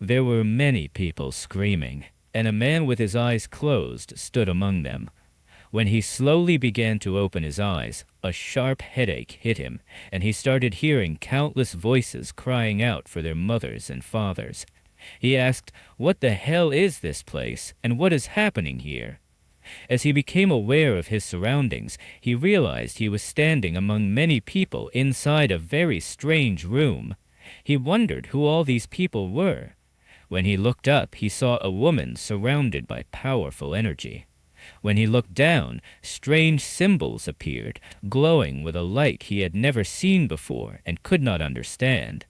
There were many people screaming, and a man with his eyes closed stood among them. When he slowly began to open his eyes, a sharp headache hit him, and he started hearing countless voices crying out for their mothers and fathers. He asked, "What the hell is this place, and what is happening here?" As he became aware of his surroundings, he realized he was standing among many people inside a very strange room. He wondered who all these people were. When he looked up, he saw a woman surrounded by powerful energy. When he looked down, strange symbols appeared, glowing with a light he had never seen before and could not understand.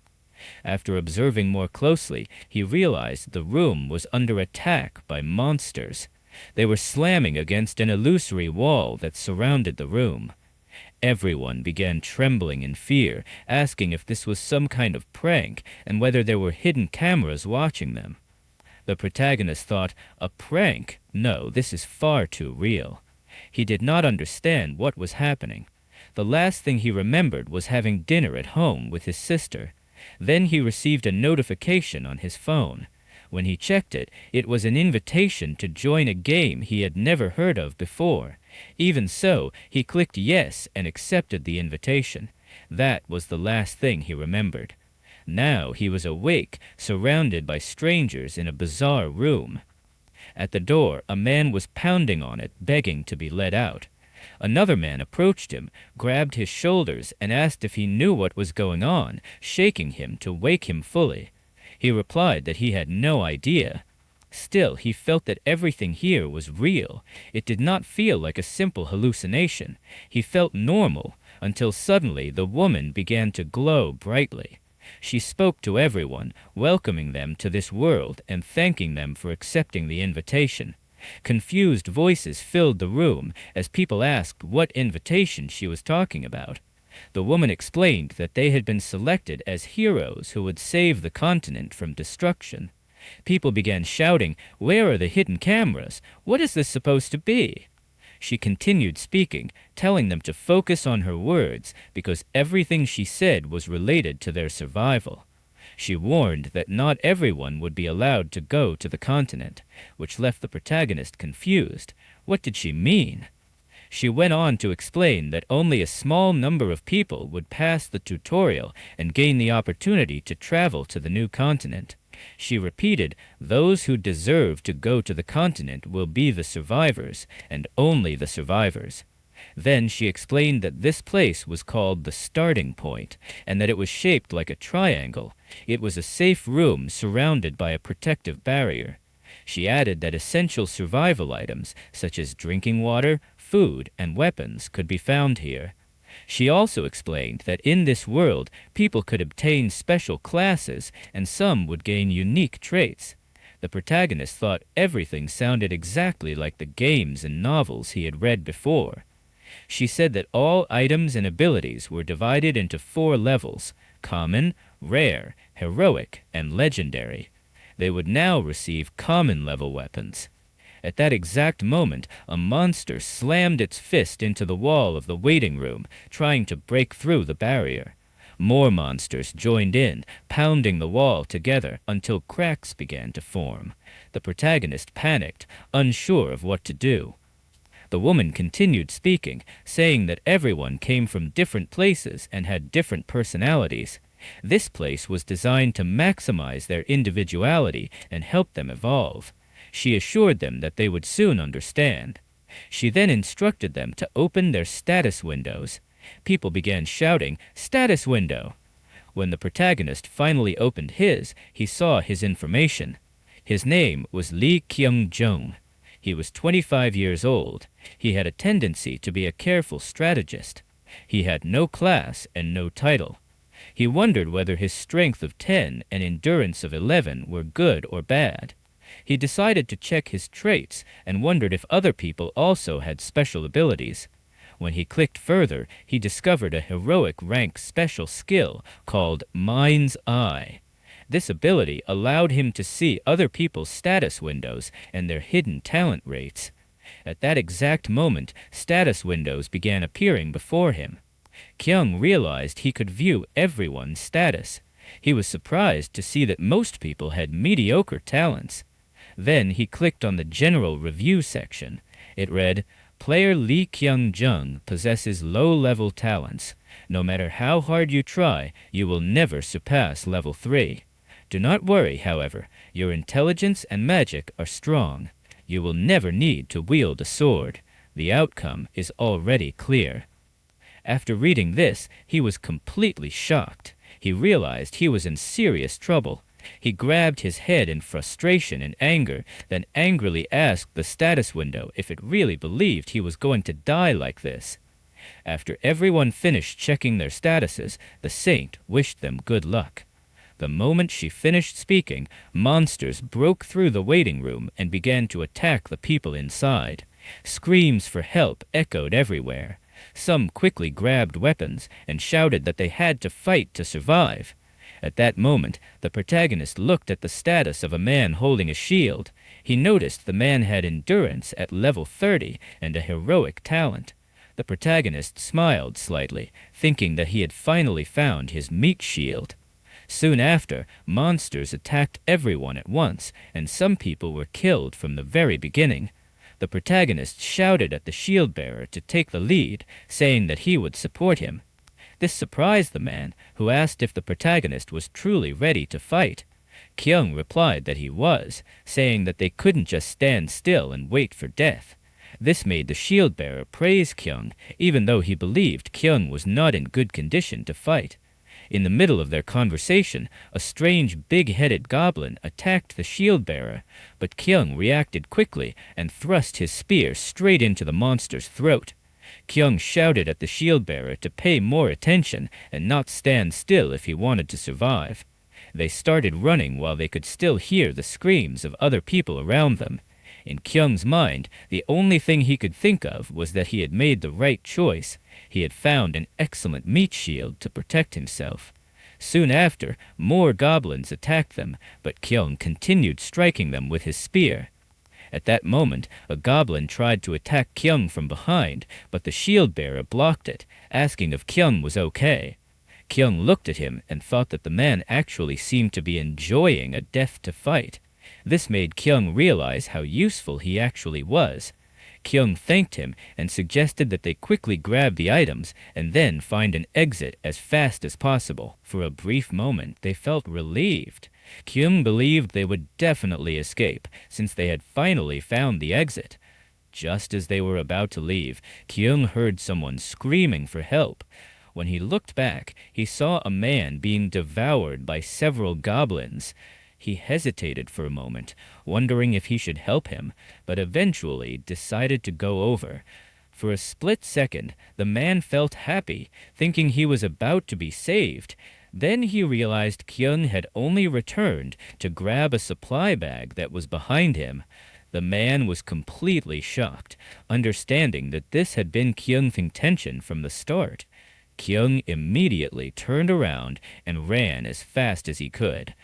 After observing more closely, he realized the room was under attack by monsters. They were slamming against an illusory wall that surrounded the room. Everyone began trembling in fear, asking if this was some kind of prank and whether there were hidden cameras watching them. The protagonist thought, a prank? No, this is far too real. He did not understand what was happening. The last thing he remembered was having dinner at home with his sister. Then he received a notification on his phone. When he checked it, it was an invitation to join a game he had never heard of before. Even so, he clicked yes and accepted the invitation. That was the last thing he remembered. Now he was awake, surrounded by strangers in a bizarre room. At the door, a man was pounding on it, begging to be let out. Another man approached him, grabbed his shoulders, and asked if he knew what was going on, shaking him to wake him fully. He replied that he had no idea. Still, he felt that everything here was real. It did not feel like a simple hallucination. He felt normal, until suddenly the woman began to glow brightly. She spoke to everyone, welcoming them to this world and thanking them for accepting the invitation. Confused voices filled the room as people asked what invitation she was talking about. The woman explained that they had been selected as heroes who would save the continent from destruction. People began shouting, "Where are the hidden cameras? What is this supposed to be?" She continued speaking, telling them to focus on her words because everything she said was related to their survival. She warned that not everyone would be allowed to go to the continent, which left the protagonist confused. What did she mean? She went on to explain that only a small number of people would pass the tutorial and gain the opportunity to travel to the new continent. She repeated, "Those who deserve to go to the continent will be the survivors, and only the survivors." Then she explained that this place was called the starting point, and that it was shaped like a triangle. It was a safe room surrounded by a protective barrier. She added that essential survival items, such as drinking water, food, and weapons, could be found here. She also explained that in this world, people could obtain special classes, and some would gain unique traits. The protagonist thought everything sounded exactly like the games and novels he had read before. She said that all items and abilities were divided into 4 levels: common, rare, heroic, and legendary. They would now receive common-level weapons. At that exact moment, a monster slammed its fist into the wall of the waiting room, trying to break through the barrier. More monsters joined in, pounding the wall together until cracks began to form. The protagonist panicked, unsure of what to do. The woman continued speaking, saying that everyone came from different places and had different personalities. This place was designed to maximize their individuality and help them evolve. She assured them that they would soon understand. She then instructed them to open their status windows. People began shouting, "Status window!" When the protagonist finally opened his, he saw his information. His name was Lee Kyung-jung. He was 25 years old. He had a tendency to be a careful strategist. He had no class and no title. He wondered whether his strength of 10 and endurance of 11 were good or bad. He decided to check his traits and wondered if other people also had special abilities. When he clicked further, he discovered a heroic rank special skill called Mind's Eye. This ability allowed him to see other people's status windows and their hidden talent rates. At that exact moment, status windows began appearing before him. Kyung realized he could view everyone's status. He was surprised to see that most people had mediocre talents. Then he clicked on the general review section. It read, "Player Lee Kyung-jung possesses low-level talents. No matter how hard you try, you will never surpass level 3. Do not worry, however. Your intelligence and magic are strong. You will never need to wield a sword. The outcome is already clear." After reading this, he was completely shocked. He realized he was in serious trouble. He grabbed his head in frustration and anger, then angrily asked the status window if it really believed he was going to die like this. After everyone finished checking their statuses, the saint wished them good luck. The moment she finished speaking, monsters broke through the waiting room and began to attack the people inside. Screams for help echoed everywhere. Some quickly grabbed weapons and shouted that they had to fight to survive. At that moment, the protagonist looked at the status of a man holding a shield. He noticed the man had endurance at level 30 and a heroic talent. The protagonist smiled slightly, thinking that he had finally found his meat shield. Soon after, monsters attacked everyone at once, and some people were killed from the very beginning. The protagonist shouted at the shield-bearer to take the lead, saying that he would support him. This surprised the man, who asked if the protagonist was truly ready to fight. Giyoung replied that he was, saying that they couldn't just stand still and wait for death. This made the shield-bearer praise Giyoung, even though he believed Giyoung was not in good condition to fight. In the middle of their conversation, a strange big-headed goblin attacked the shield-bearer, but Giyoung reacted quickly and thrust his spear straight into the monster's throat. Giyoung shouted at the shield-bearer to pay more attention and not stand still if he wanted to survive. They started running while they could still hear the screams of other people around them. In Gyeong's mind, the only thing he could think of was that he had made the right choice. He had found an excellent meat shield to protect himself. Soon after, more goblins attacked them, but Giyoung continued striking them with his spear. At that moment, a goblin tried to attack Giyoung from behind, but the shield-bearer blocked it, asking if Giyoung was okay. Giyoung looked at him and thought that the man actually seemed to be enjoying a death to fight. This made Giyoung realize how useful he actually was. Giyoung thanked him and suggested that they quickly grab the items and then find an exit as fast as possible. For a brief moment, they felt relieved. Giyoung believed they would definitely escape, since they had finally found the exit. Just as they were about to leave, Giyoung heard someone screaming for help. When he looked back, he saw a man being devoured by several goblins. He hesitated for a moment, wondering if he should help him, but eventually decided to go over. For a split second, the man felt happy, thinking he was about to be saved. Then he realized Giyoung had only returned to grab a supply bag that was behind him. The man was completely shocked, understanding that this had been Giyoung's intention from the start. Giyoung immediately turned around and ran as fast as he could.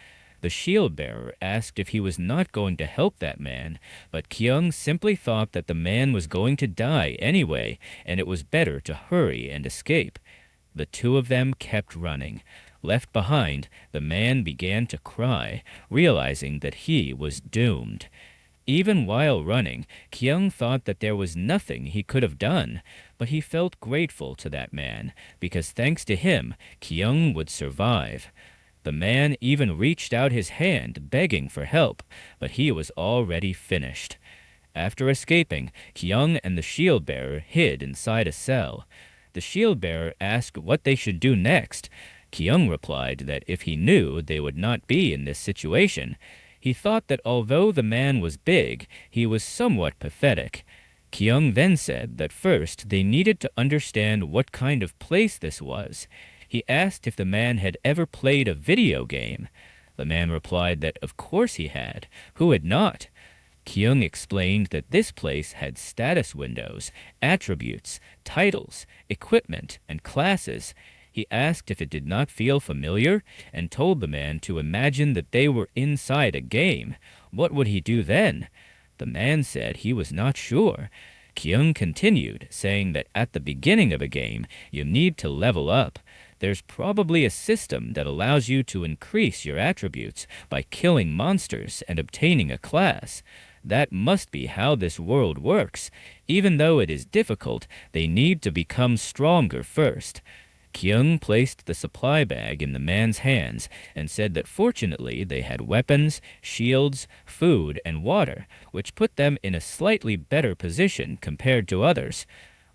The shield-bearer asked if he was not going to help that man, but Giyoung simply thought that the man was going to die anyway, and it was better to hurry and escape. The two of them kept running. Left behind, the man began to cry, realizing that he was doomed. Even while running, Giyoung thought that there was nothing he could have done, but he felt grateful to that man, because thanks to him, Giyoung would survive. The man even reached out his hand, begging for help, but he was already finished. After escaping, Giyoung and the shield-bearer hid inside a cell. The shield-bearer asked what they should do next. Giyoung replied that if he knew, they would not be in this situation. He thought that although the man was big, he was somewhat pathetic. Giyoung then said that first they needed to understand what kind of place this was. He asked if the man had ever played a video game. The man replied that of course he had. Who had not? Giyoung explained that this place had status windows, attributes, titles, equipment, and classes. He asked if it did not feel familiar and told the man to imagine that they were inside a game. What would he do then? The man said he was not sure. Giyoung continued, saying that at the beginning of a game, you need to level up. there's probably a system that allows you to increase your attributes by killing monsters and obtaining a class. That must be how this world works. Even though it is difficult, they need to become stronger first. Giyoung placed the supply bag in the man's hands and said that fortunately they had weapons, shields, food, and water, which put them in a slightly better position compared to others.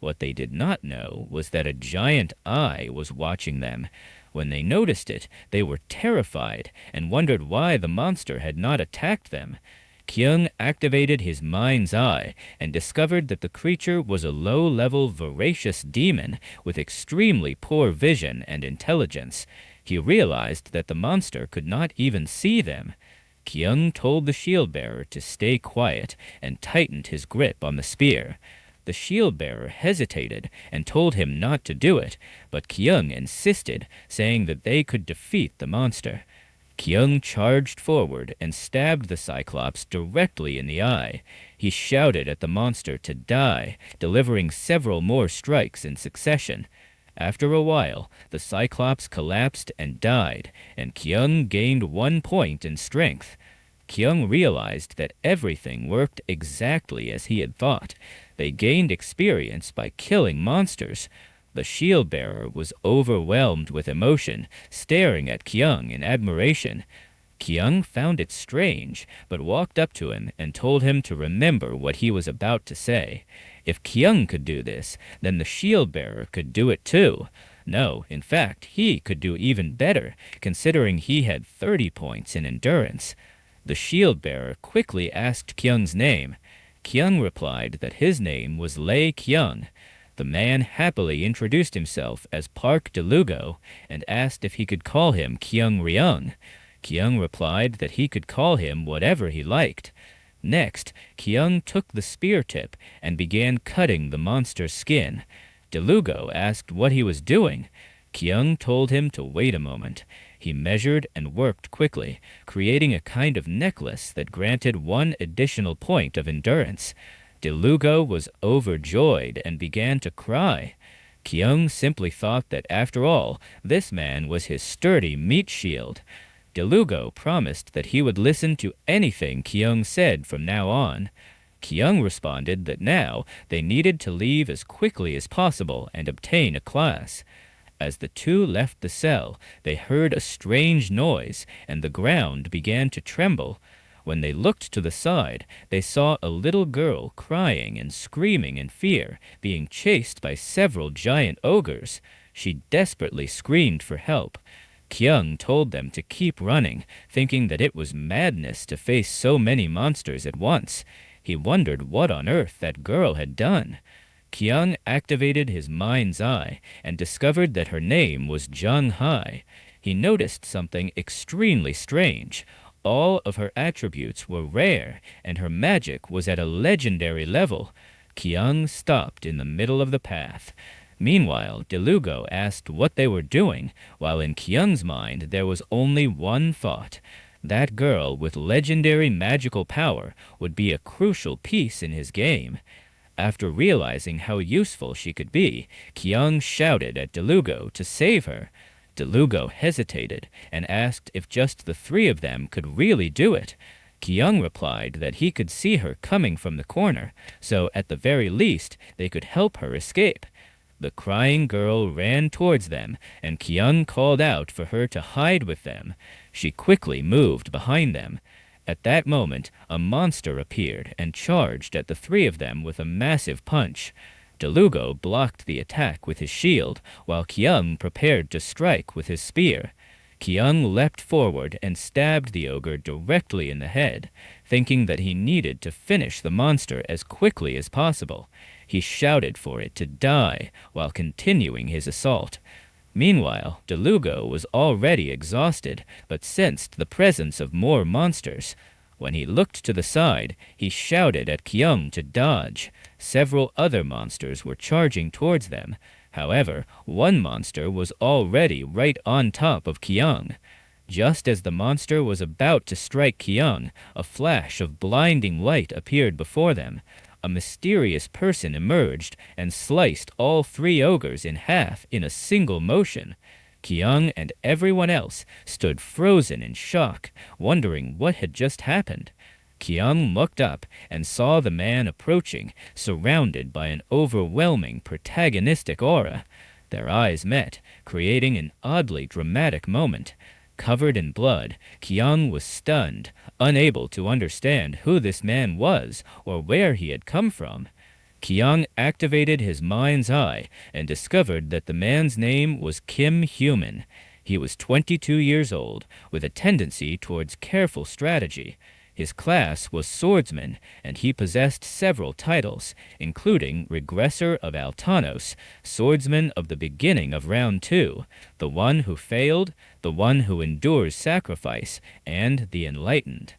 What they did not know was that a giant eye was watching them. When they noticed it, they were terrified and wondered why the monster had not attacked them. Giyoung activated his mind's eye and discovered that the creature was a low-level voracious demon with extremely poor vision and intelligence. He realized that the monster could not even see them. Giyoung told the shield-bearer to stay quiet and tightened his grip on the spear. The shield-bearer hesitated and told him not to do it, but Giyoung insisted, saying that they could defeat the monster. Giyoung charged forward and stabbed the Cyclops directly in the eye. He shouted at the monster to die, delivering several more strikes in succession. After a while, the Cyclops collapsed and died, and Giyoung gained 1 point in strength. Giyoung realized that everything worked exactly as he had thought. They gained experience by killing monsters. The shield-bearer was overwhelmed with emotion, staring at Giyoung in admiration. Giyoung found it strange, but walked up to him and told him to remember what he was about to say. If Giyoung could do this, then the shield-bearer could do it too. No, in fact, he could do even better, considering he had 30 points in endurance. The shield-bearer quickly asked Giyoung's name. Giyoung replied that his name was Lei Giyoung. The man happily introduced himself as Park Delugo and asked if he could call him Giyoung Ryung. Giyoung replied that he could call him whatever he liked. Next, Giyoung took the spear tip and began cutting the monster's skin. Delugo asked what he was doing. Giyoung told him to wait a moment. He measured and worked quickly, creating a kind of necklace that granted 1 additional point of endurance. Delugo was overjoyed and began to cry. Giyoung simply thought that, after all, this man was his sturdy meat shield. Delugo promised that he would listen to anything Giyoung said from now on. Giyoung responded that now they needed to leave as quickly as possible and obtain a class. As the two left the cell, they heard a strange noise, and the ground began to tremble. When they looked to the side, they saw a little girl crying and screaming in fear, being chased by several giant ogres. She desperately screamed for help. Giyoung told them to keep running, thinking that it was madness to face so many monsters at once. He wondered what on earth that girl had done. Giyoung activated his mind's eye and discovered that her name was Jung Hai. He noticed something extremely strange. All of her attributes were rare, and her magic was at a legendary level. Giyoung stopped in the middle of the path. Meanwhile, Delugo asked what they were doing, while in Giyoung's mind there was only one thought. That girl with legendary magical power would be a crucial piece in his game. After realizing how useful she could be, Giyoung shouted at Delugo to save her. Delugo hesitated and asked if just the 3 of them could really do it. Giyoung replied that he could see her coming from the corner, so at the very least they could help her escape. The crying girl ran towards them, and Giyoung called out for her to hide with them. She quickly moved behind them. At that moment, a monster appeared and charged at the 3 of them with a massive punch. Delugo blocked the attack with his shield, while Giyoung prepared to strike with his spear. Giyoung leapt forward and stabbed the ogre directly in the head, thinking that he needed to finish the monster as quickly as possible. He shouted for it to die while continuing his assault. Meanwhile, Delugo was already exhausted, but sensed the presence of more monsters. When he looked to the side, he shouted at Giyoung to dodge. Several other monsters were charging towards them. However, one monster was already right on top of Giyoung. Just as the monster was about to strike Giyoung, a flash of blinding light appeared before them. A mysterious person emerged and sliced all 3 ogres in half in a single motion. Giyoung and everyone else stood frozen in shock, wondering what had just happened. Giyoung looked up and saw the man approaching, surrounded by an overwhelming protagonistic aura. Their eyes met, creating an oddly dramatic moment. Covered in blood, Giyoung was stunned, unable to understand who this man was or where he had come from. Giyoung activated his mind's eye and discovered that the man's name was Kim Human. He was 22 years old, with a tendency towards careful strategy. His class was swordsman, and he possessed several titles, including Regressor of Altanos, Swordsman of the Beginning of Round 2, the one who failed, the one who endures sacrifice, and the Enlightened.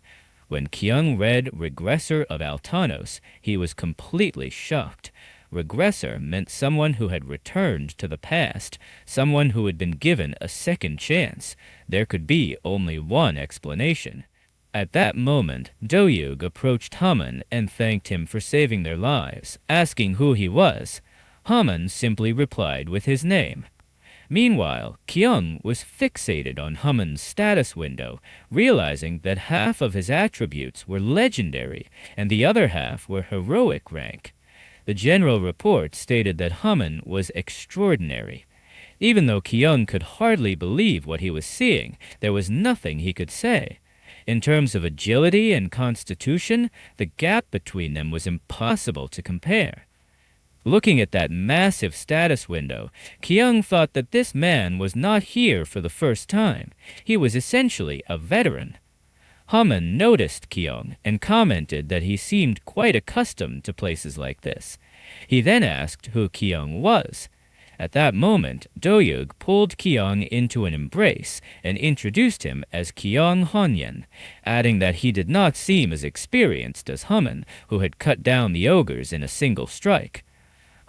When Giyoung read Regressor of Altanos, he was completely shocked. Regressor meant someone who had returned to the past, someone who had been given a second chance. There could be only one explanation. At that moment, Doyoung approached Haman and thanked him for saving their lives, asking who he was. Haman simply replied with his name. Meanwhile, Giyoung was fixated on Haman's status window, realizing that half of his attributes were legendary and the other half were heroic rank. The general report stated that Haman was extraordinary. Even though Giyoung could hardly believe what he was seeing, there was nothing he could say. In terms of agility and constitution, the gap between them was impossible to compare. Looking at that massive status window, Giyoung thought that this man was not here for the first time. He was essentially a veteran. Haman noticed Giyoung and commented that he seemed quite accustomed to places like this. He then asked who Giyoung was. At that moment, Doyoung pulled Giyoung into an embrace and introduced him as Giyoung Honyen, adding that he did not seem as experienced as Haman, who had cut down the ogres in a single strike.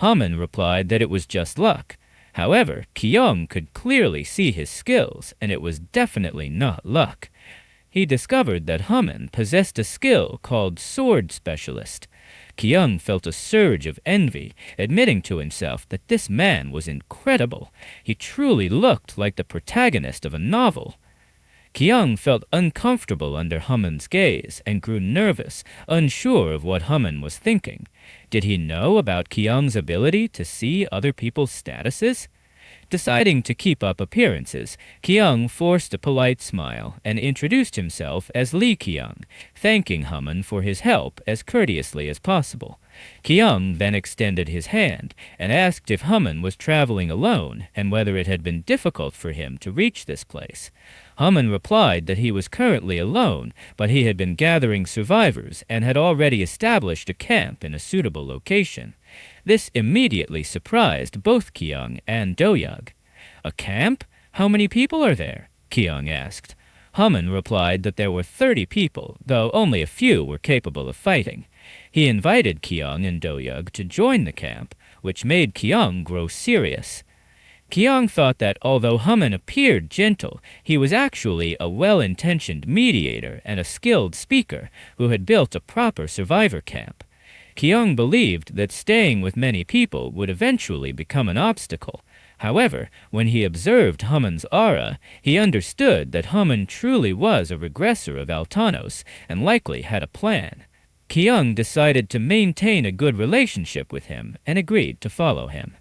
Haman replied that it was just luck. However, Giyoung could clearly see his skills, and it was definitely not luck. He discovered that Haman possessed a skill called Sword Specialist. Giyoung felt a surge of envy, admitting to himself that this man was incredible. He truly looked like the protagonist of a novel. Giyoung felt uncomfortable under Haman's gaze and grew nervous, unsure of what Haman was thinking. Did he know about Giyoung's ability to see other people's statuses? Deciding to keep up appearances, Giyoung forced a polite smile and introduced himself as Lee Giyoung, thanking Haman for his help as courteously as possible. Giyoung then extended his hand and asked if Haman was traveling alone and whether it had been difficult for him to reach this place. Haman replied that he was currently alone, but he had been gathering survivors and had already established a camp in a suitable location. This immediately surprised both Giyoung and Doyoung. "A camp? How many people are there?" Giyoung asked. Haman replied that there were 30 people, though only a few were capable of fighting. He invited Giyoung and Doyoung to join the camp, which made Giyoung grow serious. Giyoung thought that although Haman appeared gentle, he was actually a well-intentioned mediator and a skilled speaker who had built a proper survivor camp. Giyoung believed that staying with many people would eventually become an obstacle. However, when he observed Haman's aura, he understood that Haman truly was a regressor of Altanos and likely had a plan. Giyoung decided to maintain a good relationship with him and agreed to follow him.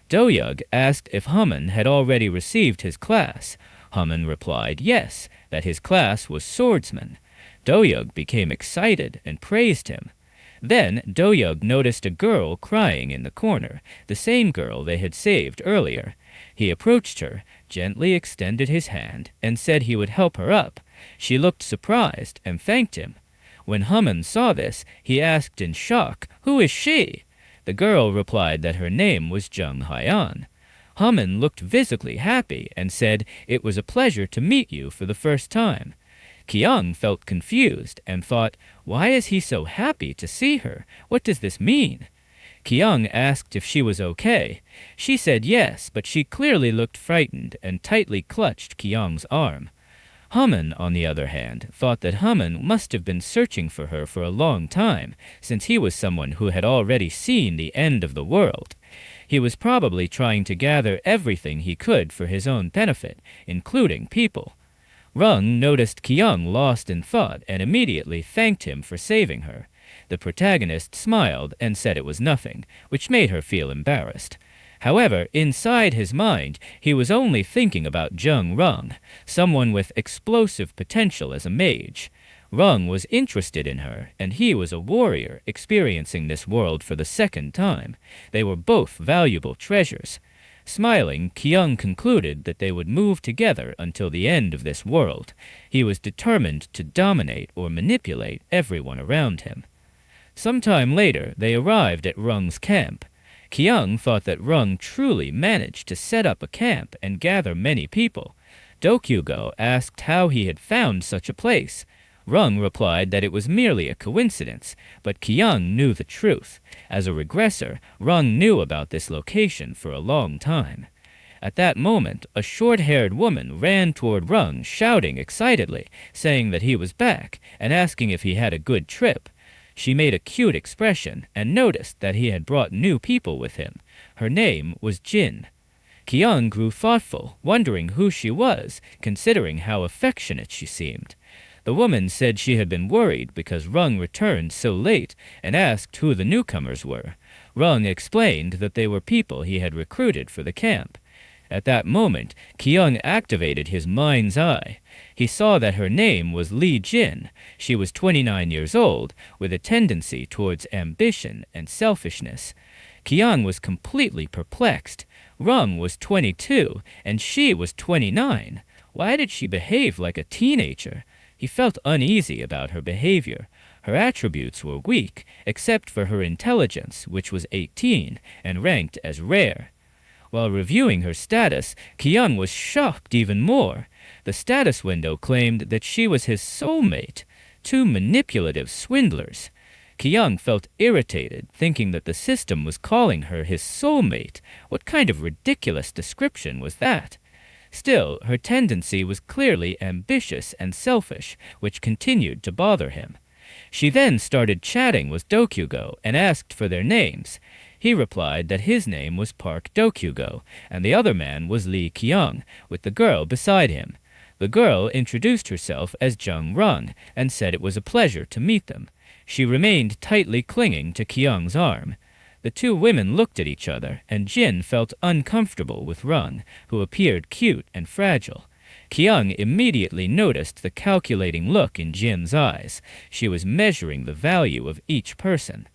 Doyoung asked if Haman had already received his class. Haman replied yes, that his class was swordsman. Doyoung became excited and praised him. Then Doyoung noticed a girl crying in the corner, the same girl they had saved earlier. He approached her, gently extended his hand, and said he would help her up. She looked surprised and thanked him. When Haman saw this, he asked in shock, "Who is she?" The girl replied that her name was Jung Hyan. Haman looked visibly happy and said, "It was a pleasure to meet you for the first time." Giyoung felt confused and thought, "Why is he so happy to see her? What does this mean?" Giyoung asked if she was okay. She said yes, but she clearly looked frightened and tightly clutched Giyoung's arm. Haman, on the other hand, thought that Haman must have been searching for her for a long time, since he was someone who had already seen the end of the world. He was probably trying to gather everything he could for his own benefit, including people. Rung noticed Giyoung lost in thought and immediately thanked him for saving her. The protagonist smiled and said it was nothing, which made her feel embarrassed. However, inside his mind, he was only thinking about Jung Rung, someone with explosive potential as a mage. Rung was interested in her, and he was a warrior experiencing this world for the second time. They were both valuable treasures. Smiling, Giyoung concluded that they would move together until the end of this world. He was determined to dominate or manipulate everyone around him. Sometime later, they arrived at Rung's camp. Giyoung thought that Rung truly managed to set up a camp and gather many people. Dokugo asked how he had found such a place. Rung replied that it was merely a coincidence, but Giyoung knew the truth. As a regressor, Rung knew about this location for a long time. At that moment, a short-haired woman ran toward Rung, shouting excitedly, saying that he was back, and asking if he had a good trip. She made a cute expression and noticed that he had brought new people with him. Her name was Jin. Giyoung grew thoughtful, wondering who she was, considering how affectionate she seemed. The woman said she had been worried because Rung returned so late and asked who the newcomers were. Rung explained that they were people he had recruited for the camp. At that moment, Giyoung activated his mind's eye. He saw that her name was Li Jin. She was 29 years old, with a tendency towards ambition and selfishness. Giyoung was completely perplexed. Rung was 22, and she was 29. Why did she behave like a teenager? He felt uneasy about her behavior. Her attributes were weak, except for her intelligence, which was 18 and ranked as rare. While reviewing her status, Giyoung was shocked even more. The status window claimed that she was his soulmate. Two manipulative swindlers. Giyoung felt irritated, thinking that the system was calling her his soulmate. What kind of ridiculous description was that? Still, her tendency was clearly ambitious and selfish, which continued to bother him. She then started chatting with Dokugo and asked for their names. He replied that his name was Park Dokugo, and the other man was Lee Giyoung, with the girl beside him. The girl introduced herself as Jung Rung and said it was a pleasure to meet them. She remained tightly clinging to Giyoung's arm. The two women looked at each other, and Jin felt uncomfortable with Rung, who appeared cute and fragile. Giyoung immediately noticed the calculating look in Jin's eyes. She was measuring the value of each person.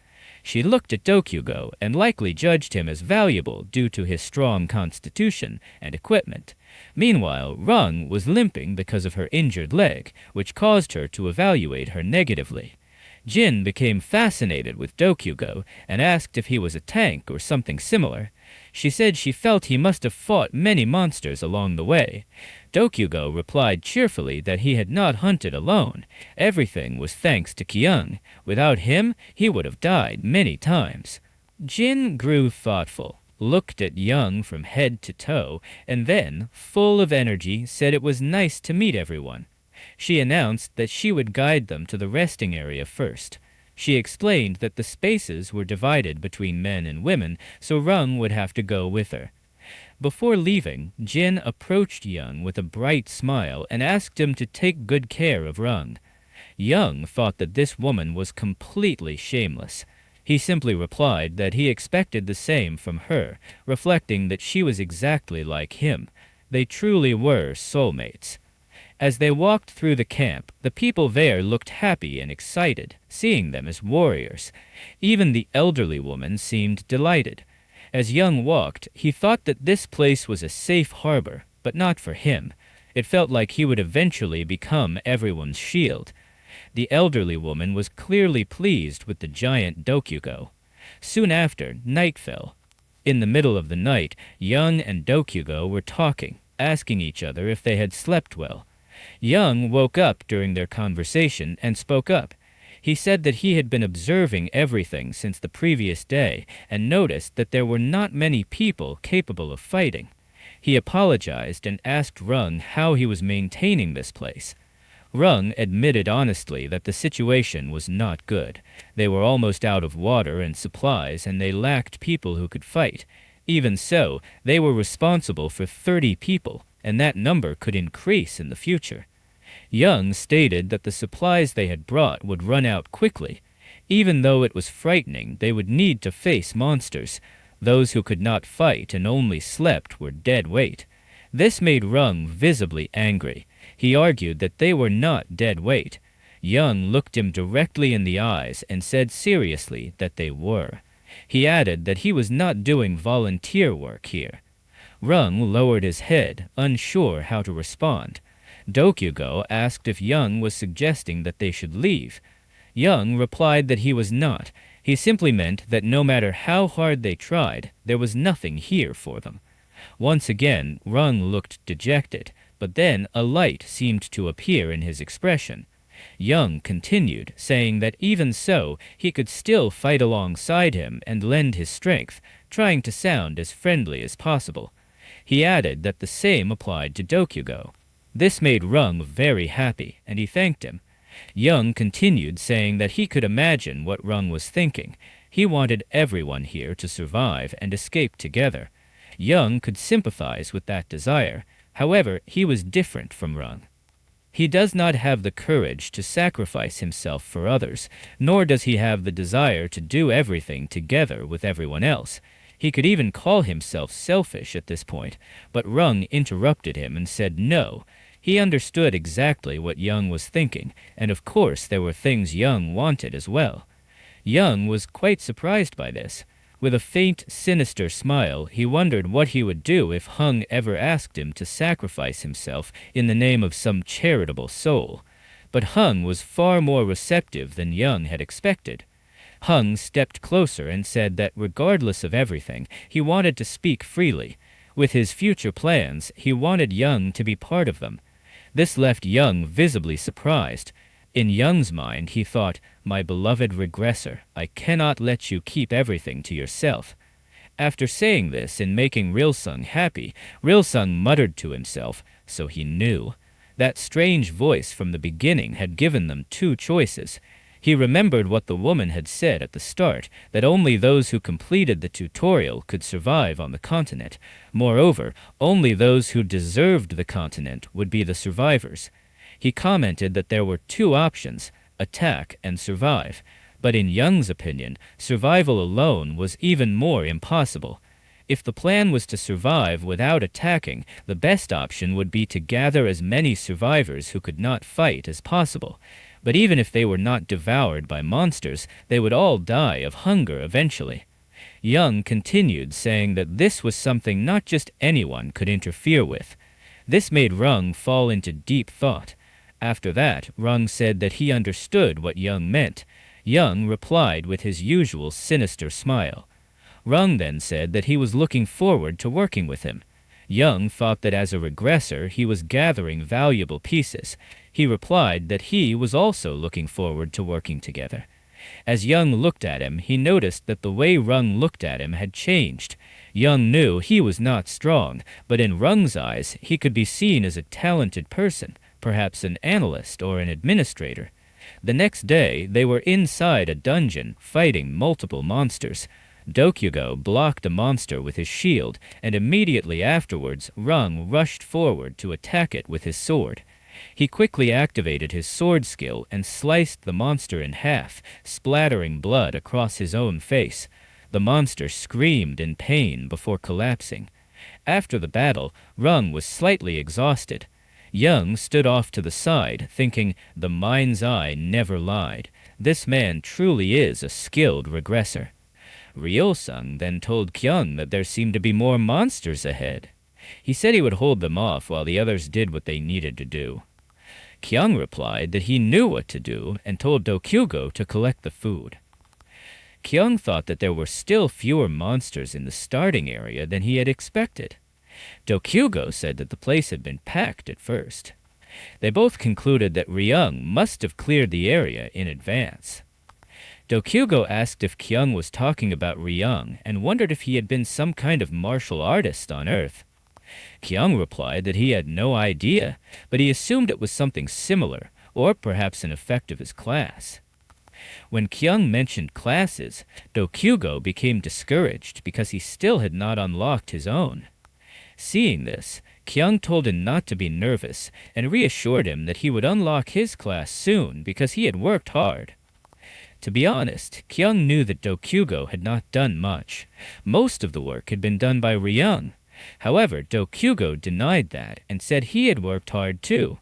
She looked at Dokugo and likely judged him as valuable due to his strong constitution and equipment. Meanwhile, Rung was limping because of her injured leg, which caused her to evaluate her negatively. Jin became fascinated with Dokugo and asked if he was a tank or something similar. She said she felt he must have fought many monsters along the way. Dokugo replied cheerfully that he had not hunted alone. Everything was thanks to Giyoung. Without him, he would have died many times. Jin grew thoughtful, looked at Young from head to toe, and then, full of energy, said it was nice to meet everyone. She announced that she would guide them to the resting area first. She explained that the spaces were divided between men and women, so Rung would have to go with her. Before leaving, Jin approached Young with a bright smile and asked him to take good care of Rung. Young thought that this woman was completely shameless. He simply replied that he expected the same from her, reflecting that she was exactly like him. They truly were soulmates. As they walked through the camp, the people there looked happy and excited, seeing them as warriors. Even the elderly woman seemed delighted. As Young walked, he thought that this place was a safe harbor, but not for him. It felt like he would eventually become everyone's shield. The elderly woman was clearly pleased with the giant Dokugo. Soon after, night fell. In the middle of the night, Young and Dokugo were talking, asking each other if they had slept well. Young woke up during their conversation and spoke up. He said that he had been observing everything since the previous day and noticed that there were not many people capable of fighting. He apologized and asked Rung how he was maintaining this place. Rung admitted honestly that the situation was not good. They were almost out of water and supplies, and they lacked people who could fight. Even so, they were responsible for 30 people, and that number could increase in the future. Giyoung stated that the supplies they had brought would run out quickly. Even though it was frightening, they would need to face monsters. Those who could not fight and only slept were dead weight. This made Rung visibly angry. He argued that they were not dead weight. Giyoung looked him directly in the eyes and said seriously that they were. He added that he was not doing volunteer work here. Rung lowered his head, unsure how to respond. Dokugo asked if Giyoung was suggesting that they should leave. Giyoung replied that he was not. He simply meant that no matter how hard they tried, there was nothing here for them. Once again, Rung looked dejected, but then a light seemed to appear in his expression. Giyoung continued, saying that even so, he could still fight alongside him and lend his strength, trying to sound as friendly as possible. He added that the same applied to Dokugo. This made Rung very happy, and he thanked him. Giyoung continued, saying that he could imagine what Rung was thinking. He wanted everyone here to survive and escape together. Giyoung could sympathize with that desire. However, he was different from Rung. He does not have the courage to sacrifice himself for others, nor does he have the desire to do everything together with everyone else. He could even call himself selfish at this point, but Rung interrupted him and said no. He understood exactly what Giyoung was thinking, and of course there were things Giyoung wanted as well. Giyoung was quite surprised by this. With a faint, sinister smile, he wondered what he would do if Hung ever asked him to sacrifice himself in the name of some charitable soul. But Hung was far more receptive than Giyoung had expected. Hung stepped closer and said that regardless of everything, he wanted to speak freely. With his future plans, he wanted Giyoung to be part of them. This left Giyoung visibly surprised. In Young's mind, he thought, "My beloved regressor, I cannot let you keep everything to yourself." After saying this and making Rilsung happy, Rilsung muttered to himself, "So he knew." That strange voice from the beginning had given them two choices. He remembered what the woman had said at the start, that only those who completed the tutorial could survive on the continent. Moreover, only those who deserved the continent would be the survivors. He commented that there were two options, attack and survive, but in Young's opinion, survival alone was even more impossible. If the plan was to survive without attacking, the best option would be to gather as many survivors who could not fight as possible. But even if they were not devoured by monsters, they would all die of hunger eventually. Giyoung continued, saying that this was something not just anyone could interfere with. This made Rung fall into deep thought. After that, Rung said that he understood what Giyoung meant. Giyoung replied with his usual sinister smile. Rung then said that he was looking forward to working with him. Giyoung thought that as a regressor, he was gathering valuable pieces. He replied that he was also looking forward to working together. As Giyoung looked at him, he noticed that the way Rung looked at him had changed. Giyoung knew he was not strong, but in Rung's eyes, he could be seen as a talented person, perhaps an analyst or an administrator. The next day, they were inside a dungeon, fighting multiple monsters. Dokugo blocked a monster with his shield, and immediately afterwards, Rung rushed forward to attack it with his sword. He quickly activated his sword skill and sliced the monster in half, splattering blood across his own face. The monster screamed in pain before collapsing. After the battle, Rung was slightly exhausted. Giyoung stood off to the side, thinking, "The mind's eye never lied. This man truly is a skilled regressor." Ryosung then told Giyoung that there seemed to be more monsters ahead. He said he would hold them off while the others did what they needed to do. Giyoung replied that he knew what to do and told Dokugo to collect the food. Giyoung thought that there were still fewer monsters in the starting area than he had expected. Dokugo said that the place had been packed at first. They both concluded that Giyoung must have cleared the area in advance. Dokugo asked if Giyoung was talking about Giyoung and wondered if he had been some kind of martial artist on Earth. Giyoung replied that he had no idea, but he assumed it was something similar, or perhaps an effect of his class. When Giyoung mentioned classes, Dokugo became discouraged because he still had not unlocked his own. Seeing this, Giyoung told him not to be nervous and reassured him that he would unlock his class soon because he had worked hard. To be honest, Giyoung knew that Dokugo had not done much. Most of the work had been done by Ryung. However, Dokugo denied that and said he had worked hard too.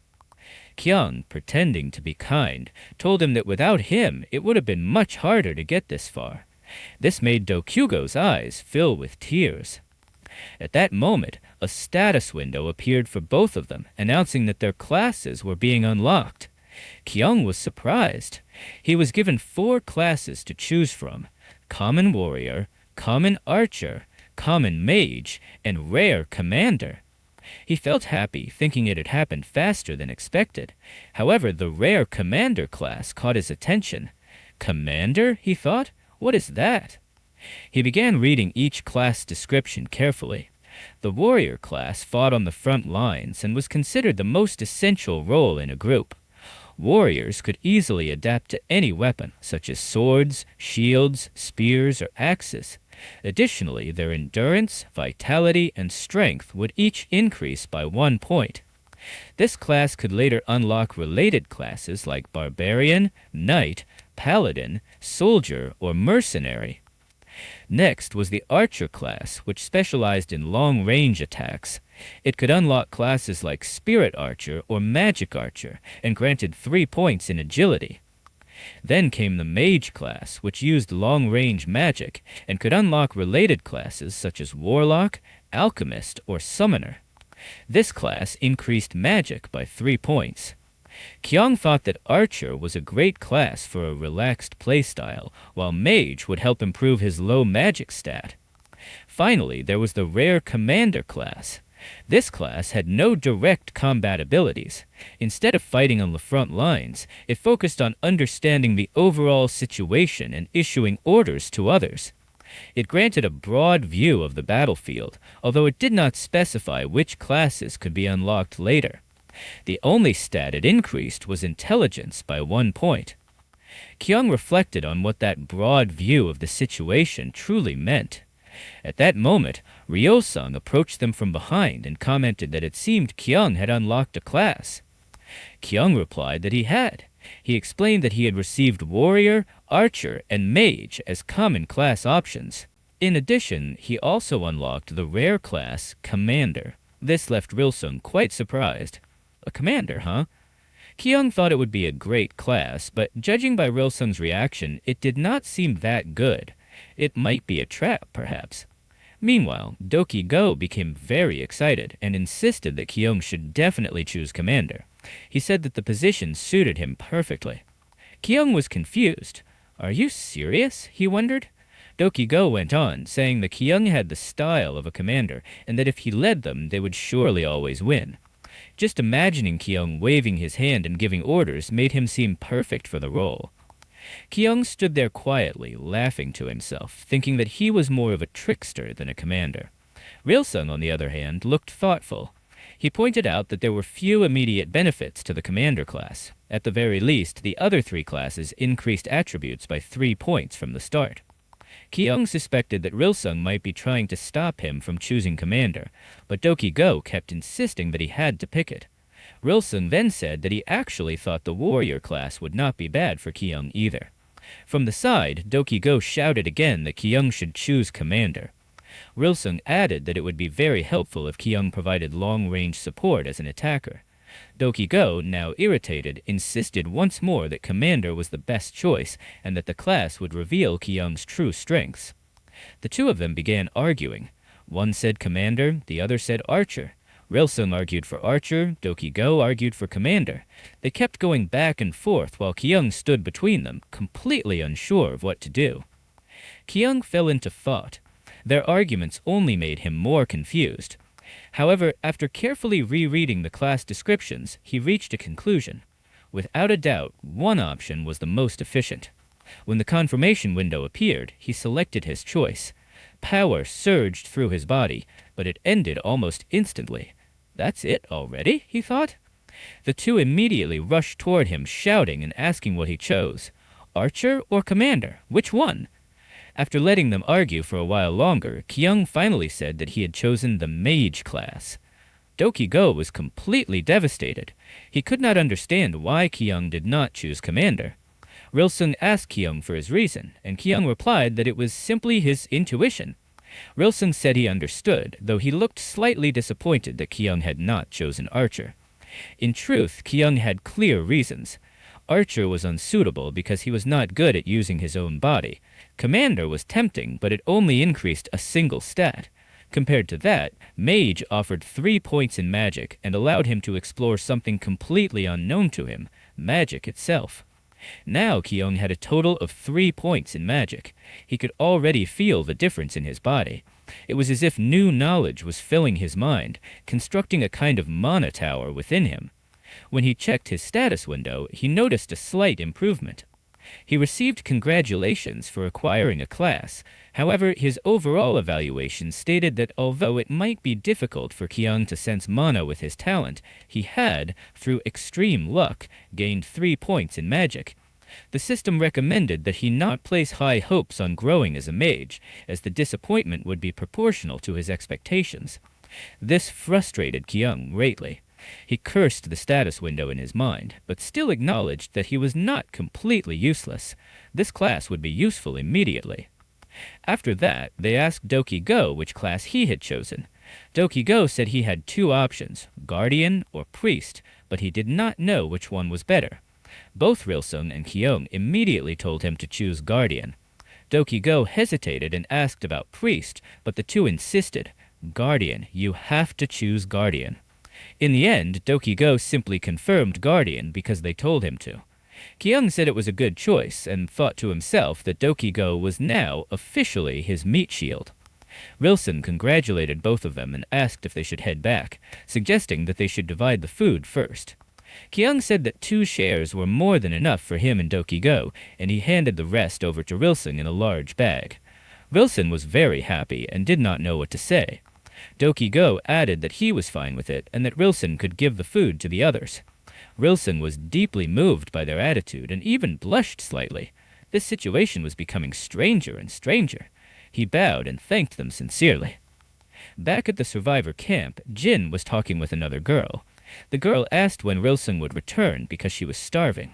Giyoung, pretending to be kind, told him that without him it would have been much harder to get this far. This made Dokugo's eyes fill with tears. At that moment, a status window appeared for both of them, announcing that their classes were being unlocked. Giyoung was surprised. He was given 4 classes to choose from: Common Warrior, Common Archer, Common Mage, and Rare Commander. He felt happy, thinking it had happened faster than expected. However, the Rare Commander class caught his attention. Commander? He thought. What is that? He began reading each class description carefully. The Warrior class fought on the front lines and was considered the most essential role in a group. Warriors could easily adapt to any weapon, such as swords, shields, spears, or axes. Additionally, their endurance, vitality, and strength would each increase by 1 point. This class could later unlock related classes like Barbarian, Knight, Paladin, Soldier, or Mercenary. Next was the Archer class, which specialized in long-range attacks. It could unlock classes like Spirit Archer or Magic Archer, and granted 3 points in agility. Then came the Mage class, which used long-range magic, and could unlock related classes such as Warlock, Alchemist, or Summoner. This class increased magic by 3 points. Giyoung thought that Archer was a great class for a relaxed playstyle, while Mage would help improve his low magic stat. Finally, there was the Rare Commander class. This class had no direct combat abilities. Instead of fighting on the front lines, it focused on understanding the overall situation and issuing orders to others. It granted a broad view of the battlefield, although it did not specify which classes could be unlocked later. The only stat it increased was intelligence by 1 point. Giyoung reflected on what that broad view of the situation truly meant. At that moment, Hyunsung approached them from behind and commented that it seemed Giyoung had unlocked a class. Giyoung replied that he had. He explained that he had received Warrior, Archer, and Mage as common class options. In addition, he also unlocked the rare class Commander. This left Hyunsung quite surprised. A commander, huh? Giyoung thought it would be a great class, but judging by Hyunsung's reaction, it did not seem that good. It might be a trap, perhaps. Meanwhile, Dokugo became very excited and insisted that Giyoung should definitely choose commander. He said that the position suited him perfectly. Giyoung was confused. Are you serious? He wondered. Dokugo went on, saying that Giyoung had the style of a commander, and that if he led them, they would surely always win. Just imagining Giyoung waving his hand and giving orders made him seem perfect for the role. Giyoung stood there quietly, laughing to himself, thinking that he was more of a trickster than a commander. Hyunsung, on the other hand, looked thoughtful. He pointed out that there were few immediate benefits to the commander class. At the very least, the other 3 classes increased attributes by 3 points from the start. Giyoung suspected that Hyunsung might be trying to stop him from choosing commander, but Dokugo kept insisting that he had to pick it. Hyunsung then said that he actually thought the warrior class would not be bad for Giyoung either. From the side, Dokugo shouted again that Giyoung should choose commander. Hyunsung added that it would be very helpful if Giyoung provided long-range support as an attacker. Dokugo, now irritated, insisted once more that commander was the best choice and that the class would reveal Giyoung's true strengths. The two of them began arguing. One said commander, the other said archer. Hyunsung argued for archer, Dokugo argued for commander. They kept going back and forth while Giyoung stood between them, completely unsure of what to do. Giyoung fell into thought. Their arguments only made him more confused. However, after carefully rereading the class descriptions, he reached a conclusion. Without a doubt, one option was the most efficient. When the confirmation window appeared, he selected his choice. Power surged through his body, but it ended almost instantly. That's it already, he thought. The two immediately rushed toward him, shouting and asking what he chose. Archer or commander? Which one? After letting them argue for a while longer, Giyoung finally said that he had chosen the mage class. Doki-go was completely devastated. He could not understand why Giyoung did not choose commander. Rilsung asked Giyoung for his reason, and Giyoung replied that it was simply his intuition. Rilsung said he understood, though he looked slightly disappointed that Giyoung had not chosen Archer. In truth, Giyoung had clear reasons. Archer was unsuitable because he was not good at using his own body. Commander was tempting, but it only increased a single stat. Compared to that, Mage offered 3 points in magic and allowed him to explore something completely unknown to him, magic itself. Now Giyoung had a total of 3 points in magic. He could already feel the difference in his body. It was as if new knowledge was filling his mind, constructing a kind of mana tower within him. When he checked his status window, he noticed a slight improvement. He received congratulations for acquiring a class. However, his overall evaluation stated that although it might be difficult for Giyoung to sense mana with his talent, he had, through extreme luck, gained 3 points in magic. The system recommended that he not place high hopes on growing as a mage, as the disappointment would be proportional to his expectations. This frustrated Giyoung greatly. He cursed the status window in his mind, but still acknowledged that he was not completely useless. This class would be useful immediately. After that, they asked Doki-go which class he had chosen. Doki-go said he had 2 options, Guardian or Priest, but he did not know which one was better. Both Rilsung and Giyoung immediately told him to choose Guardian. Doki-go hesitated and asked about Priest, but the two insisted, Guardian, you have to choose Guardian. In the end, Doki-go simply confirmed Guardian because they told him to. Giyoung said it was a good choice and thought to himself that Doki-go was now officially his meat shield. Rilsung congratulated both of them and asked if they should head back, suggesting that they should divide the food first. Giyoung said that 2 shares were more than enough for him and Doki-go, and he handed the rest over to Rilsung in a large bag. Rilsung was very happy and did not know what to say. Doki-go added that he was fine with it and that Rilsung could give the food to the others. Rilsung was deeply moved by their attitude and even blushed slightly. This situation was becoming stranger and stranger. He bowed and thanked them sincerely. Back at the survivor camp, Jin was talking with another girl. The girl asked when Rilsung would return because she was starving.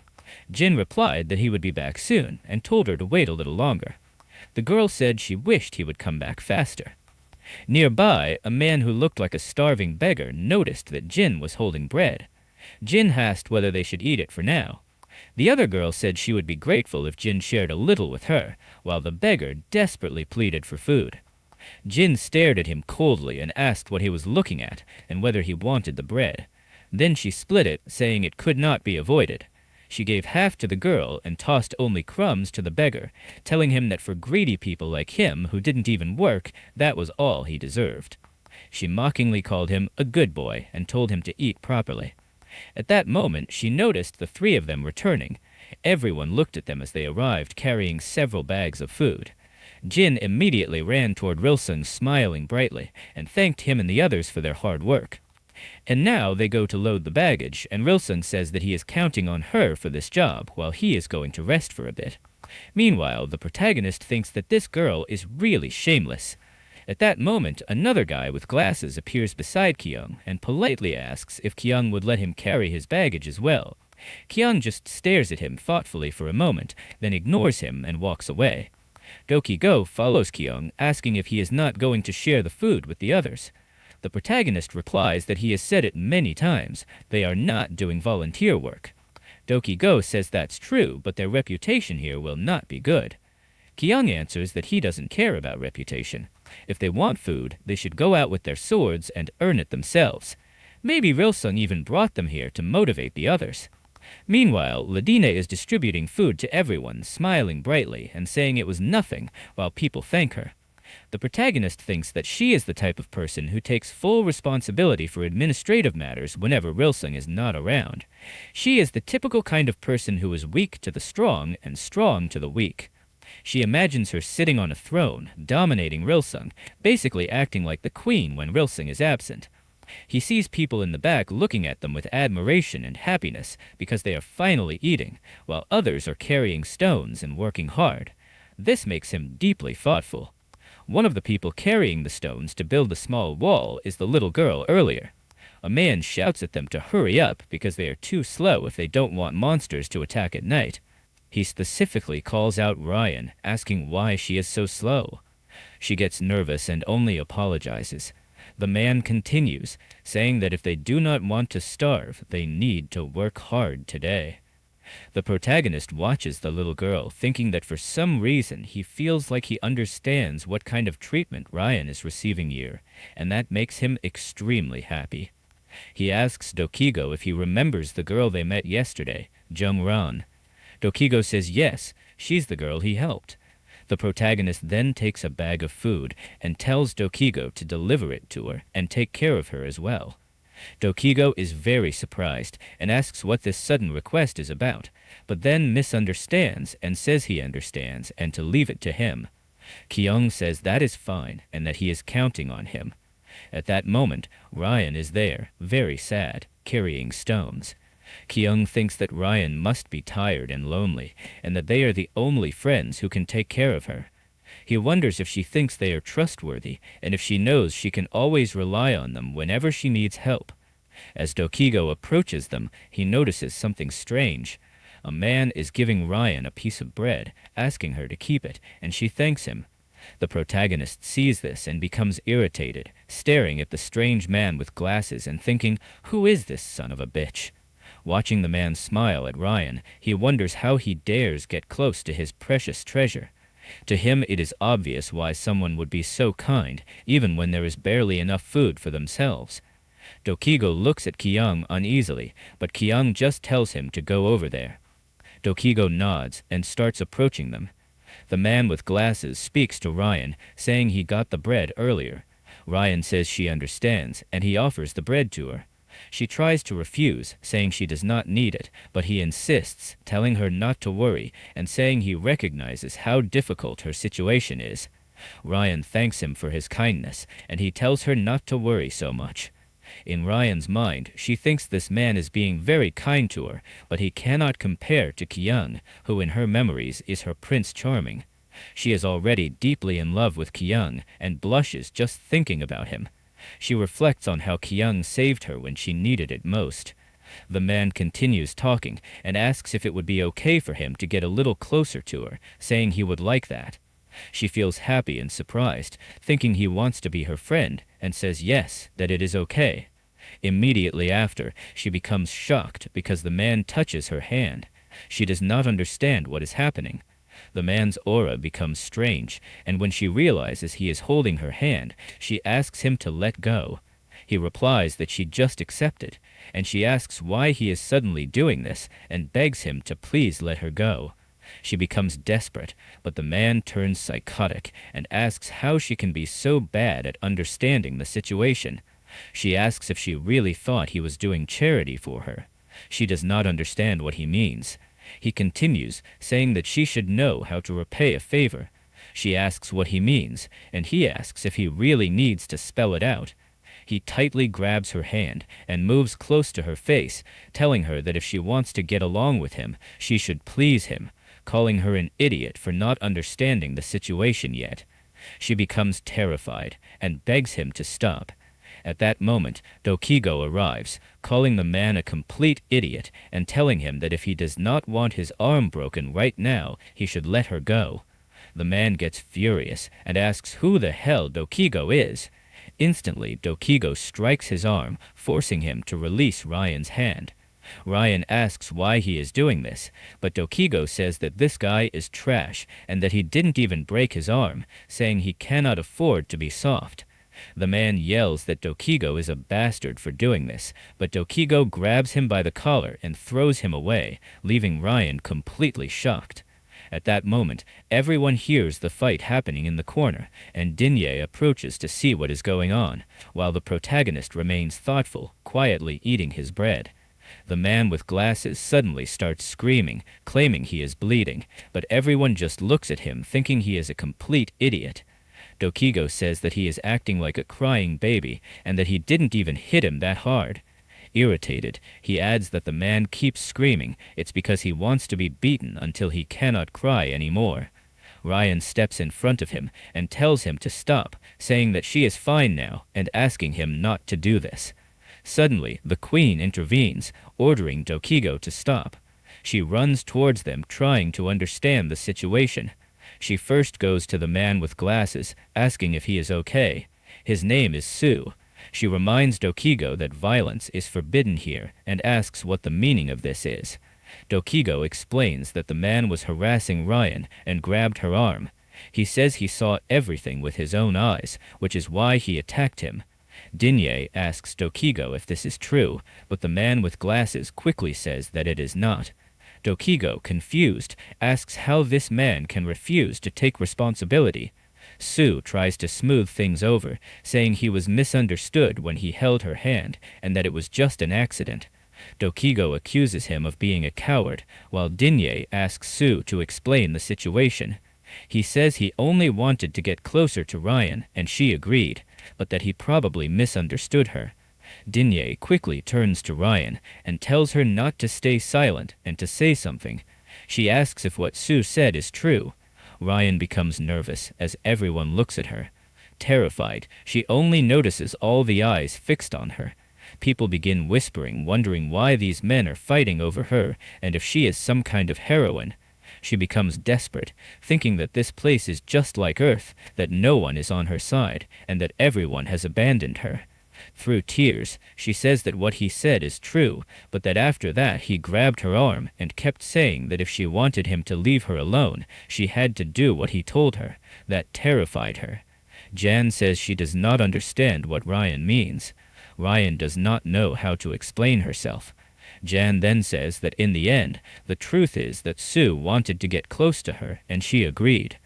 Jin replied that he would be back soon and told her to wait a little longer. The girl said she wished he would come back faster. Nearby, a man who looked like a starving beggar noticed that Jin was holding bread. Jin asked whether they should eat it for now. The other girl said she would be grateful if Jin shared a little with her, while the beggar desperately pleaded for food. Jin stared at him coldly and asked what he was looking at and whether he wanted the bread. Then she split it, saying it could not be avoided. She gave half to the girl and tossed only crumbs to the beggar, telling him that for greedy people like him, who didn't even work, that was all he deserved. She mockingly called him a good boy and told him to eat properly. At that moment, she noticed the 3 of them returning. Everyone looked at them as they arrived, carrying several bags of food. Jin immediately ran toward Rilsung, smiling brightly, and thanked him and the others for their hard work. And now they go to load the baggage, and Rilsung says that he is counting on her for this job, while he is going to rest for a bit. Meanwhile, the protagonist thinks that this girl is really shameless. At that moment, another guy with glasses appears beside Giyoung and politely asks if Giyoung would let him carry his baggage as well. Giyoung just stares at him thoughtfully for a moment, then ignores him and walks away. Doki-go follows Giyoung, asking if he is not going to share the food with the others. The protagonist replies that he has said it many times. They are not doing volunteer work. Doki-go says that's true, but their reputation here will not be good. Giyoung answers that he doesn't care about reputation. If they want food, they should go out with their swords and earn it themselves. Maybe Rilsung even brought them here to motivate the others. Meanwhile, Ladina is distributing food to everyone, smiling brightly and saying it was nothing, while people thank her. The protagonist thinks that she is the type of person who takes full responsibility for administrative matters whenever Rilsung is not around. She is the typical kind of person who is weak to the strong and strong to the weak. She imagines her sitting on a throne, dominating Rilsung, basically acting like the queen when Rilsung is absent. He sees people in the back looking at them with admiration and happiness because they are finally eating, while others are carrying stones and working hard. This makes him deeply thoughtful. One of the people carrying the stones to build the small wall is the little girl earlier. A man shouts at them to hurry up because they are too slow if they don't want monsters to attack at night. He specifically calls out Ryan, asking why she is so slow. She gets nervous and only apologizes. The man continues, saying that if they do not want to starve, they need to work hard today. The protagonist watches the little girl, thinking that for some reason he feels like he understands what kind of treatment Ryan is receiving here, and that makes him extremely happy. He asks Dokigo if he remembers the girl they met yesterday, Jung-ran. Dokigo says yes, she's the girl he helped. The protagonist then takes a bag of food and tells Dokigo to deliver it to her and take care of her as well. Dokigo is very surprised and asks what this sudden request is about, but then misunderstands and says he understands and to leave it to him. Giyoung says that is fine and that he is counting on him. At that moment, Ryan is there, very sad, carrying stones. Giyoung thinks that Ryan must be tired and lonely, and that they are the only friends who can take care of her. He wonders if she thinks they are trustworthy, and if she knows she can always rely on them whenever she needs help. As Dokigo approaches them, he notices something strange. A man is giving Ryan a piece of bread, asking her to keep it, and she thanks him. The protagonist sees this and becomes irritated, staring at the strange man with glasses and thinking, "Who is this son of a bitch?" Watching the man smile at Ryan, he wonders how he dares get close to his precious treasure. To him, it is obvious why someone would be so kind, even when there is barely enough food for themselves. Dokigo looks at Giyoung uneasily, but Giyoung just tells him to go over there. Dokigo nods and starts approaching them. The man with glasses speaks to Ryan, saying he got the bread earlier. Ryan says she understands, and he offers the bread to her. She tries to refuse, saying she does not need it, but he insists, telling her not to worry and saying he recognizes how difficult her situation is. Ryan thanks him for his kindness, and he tells her not to worry so much. In Ryan's mind, she thinks this man is being very kind to her, but he cannot compare to Giyoung, who in her memories is her Prince Charming. She is already deeply in love with Giyoung and blushes just thinking about him. She reflects on how Giyoung saved her when she needed it most. The man continues talking and asks if it would be okay for him to get a little closer to her, saying he would like that. She feels happy and surprised, thinking he wants to be her friend, and says yes, that it is okay. Immediately after, she becomes shocked because the man touches her hand. She does not understand what is happening. The man's aura becomes strange, and when she realizes he is holding her hand, she asks him to let go. He replies that she just accepted, and she asks why he is suddenly doing this and begs him to please let her go. She becomes desperate, but the man turns psychotic and asks how she can be so bad at understanding the situation. She asks if she really thought he was doing charity for her. She does not understand what he means. He continues, saying that she should know how to repay a favor. She asks what he means, and he asks if he really needs to spell it out. He tightly grabs her hand and moves close to her face, telling her that if she wants to get along with him, she should please him, calling her an idiot for not understanding the situation yet. She becomes terrified and begs him to stop. At that moment, Dokigo arrives, calling the man a complete idiot and telling him that if he does not want his arm broken right now, he should let her go. The man gets furious and asks who the hell Dokigo is. Instantly, Dokigo strikes his arm, forcing him to release Ryan's hand. Ryan asks why he is doing this, but Dokigo says that this guy is trash and that he didn't even break his arm, saying he cannot afford to be soft. The man yells that Dokigo is a bastard for doing this, but Dokigo grabs him by the collar and throws him away, leaving Ryan completely shocked. At that moment, everyone hears the fight happening in the corner, and Dinye approaches to see what is going on, while the protagonist remains thoughtful, quietly eating his bread. The man with glasses suddenly starts screaming, claiming he is bleeding, but everyone just looks at him thinking he is a complete idiot. Dokigo says that he is acting like a crying baby and that he didn't even hit him that hard. Irritated, he adds that the man keeps screaming it's because he wants to be beaten until he cannot cry anymore. Ryan steps in front of him and tells him to stop, saying that she is fine now and asking him not to do this. Suddenly, the queen intervenes, ordering Dokigo to stop. She runs towards them, trying to understand the situation. She first goes to the man with glasses, asking if he is okay. His name is Sue. She reminds Dokigo that violence is forbidden here and asks what the meaning of this is. Dokigo explains that the man was harassing Ryan and grabbed her arm. He says he saw everything with his own eyes, which is why he attacked him. Dinye asks Dokigo if this is true, but the man with glasses quickly says that it is not. Dokigo, confused, asks how this man can refuse to take responsibility. Sue tries to smooth things over, saying he was misunderstood when he held her hand and that it was just an accident. Dokigo accuses him of being a coward, while Dinye asks Sue to explain the situation. He says he only wanted to get closer to Ryan, and she agreed, but that he probably misunderstood her. Dinye quickly turns to Ryan and tells her not to stay silent and to say something. She asks if what Sue said is true. Ryan becomes nervous as everyone looks at her. Terrified, she only notices all the eyes fixed on her. People begin whispering, wondering why these men are fighting over her and if she is some kind of heroine. She becomes desperate, thinking that this place is just like Earth, that no one is on her side, and that everyone has abandoned her. Through tears, she says that what he said is true, but that after that he grabbed her arm and kept saying that if she wanted him to leave her alone, she had to do what he told her. That terrified her. Jan says she does not understand what Ryan means. Ryan does not know how to explain herself. Jan then says that in the end, the truth is that Sue wanted to get close to her, and she agreed.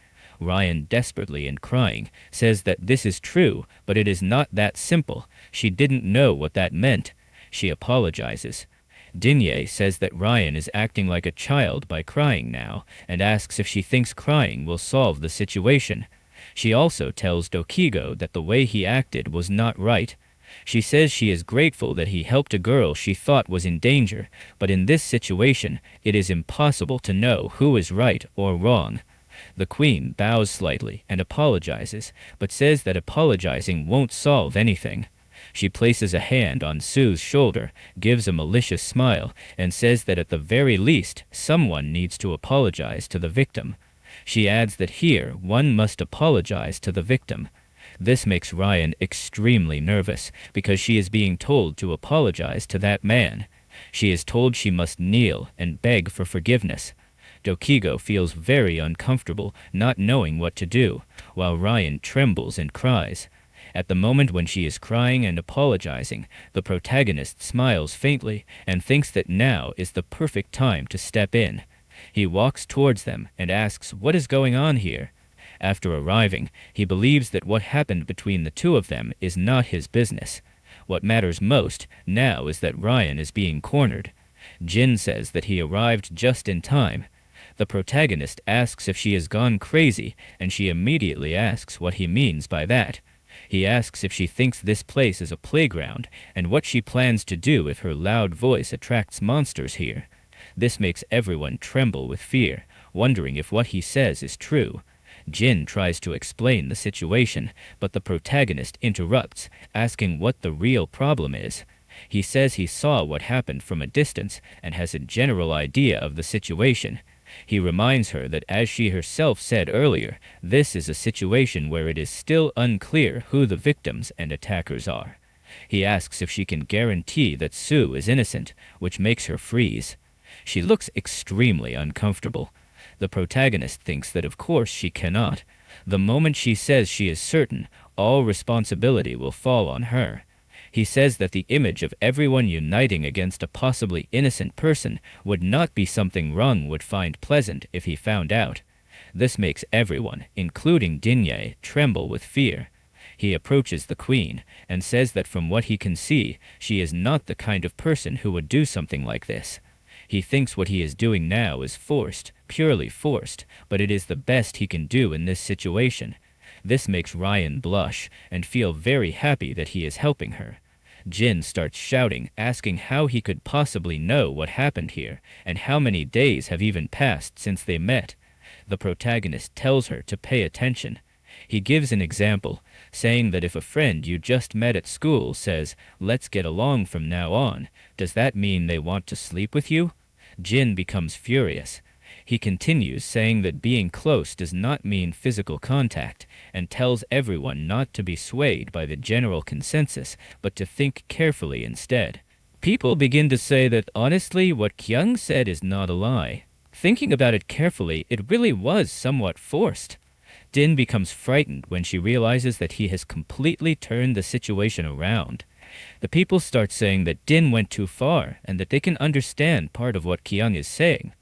Ryan, desperately and crying, says that this is true, but it is not that simple. She didn't know what that meant. She apologizes. Dinye says that Ryan is acting like a child by crying now, and asks if she thinks crying will solve the situation. She also tells Dokigo that the way he acted was not right. She says she is grateful that he helped a girl she thought was in danger, but in this situation, it is impossible to know who is right or wrong. The queen bows slightly and apologizes, but says that apologizing won't solve anything. She places a hand on Sue's shoulder, gives a malicious smile, and says that at the very least, someone needs to apologize to the victim. She adds that here, one must apologize to the victim. This makes Ryan extremely nervous, because she is being told to apologize to that man. She is told she must kneel and beg for forgiveness. Dokigo feels very uncomfortable, not knowing what to do, while Ryan trembles and cries. At the moment when she is crying and apologizing, the protagonist smiles faintly and thinks that now is the perfect time to step in. He walks towards them and asks what is going on here. After arriving, he believes that what happened between the two of them is not his business. What matters most now is that Ryan is being cornered. Jin says that he arrived just in time. The protagonist asks if she has gone crazy, and she immediately asks what he means by that. He asks if she thinks this place is a playground, and what she plans to do if her loud voice attracts monsters here. This makes everyone tremble with fear, wondering if what he says is true. Jin tries to explain the situation, but the protagonist interrupts, asking what the real problem is. He says he saw what happened from a distance and has a general idea of the situation. He reminds her that, as she herself said earlier, this is a situation where it is still unclear who the victims and attackers are. He asks if she can guarantee that Sue is innocent, which makes her freeze. She looks extremely uncomfortable. The protagonist thinks that of course she cannot. The moment she says she is certain, all responsibility will fall on her. He says that the image of everyone uniting against a possibly innocent person would not be something Rung would find pleasant if he found out. This makes everyone, including Dinye, tremble with fear. He approaches the queen and says that from what he can see, she is not the kind of person who would do something like this. He thinks what he is doing now is forced, purely forced, but it is the best he can do in this situation. This makes Ryan blush and feel very happy that he is helping her. Jin starts shouting, asking how he could possibly know what happened here, and how many days have even passed since they met. The protagonist tells her to pay attention. He gives an example, saying that if a friend you just met at school says, "Let's get along from now on," does that mean they want to sleep with you? Jin becomes furious. He continues, saying that being close does not mean physical contact, and tells everyone not to be swayed by the general consensus, but to think carefully instead. People begin to say that honestly, what Giyoung said is not a lie. Thinking about it carefully, it really was somewhat forced. Din becomes frightened when she realizes that he has completely turned the situation around. The people start saying that Din went too far and that they can understand part of what Giyoung is saying.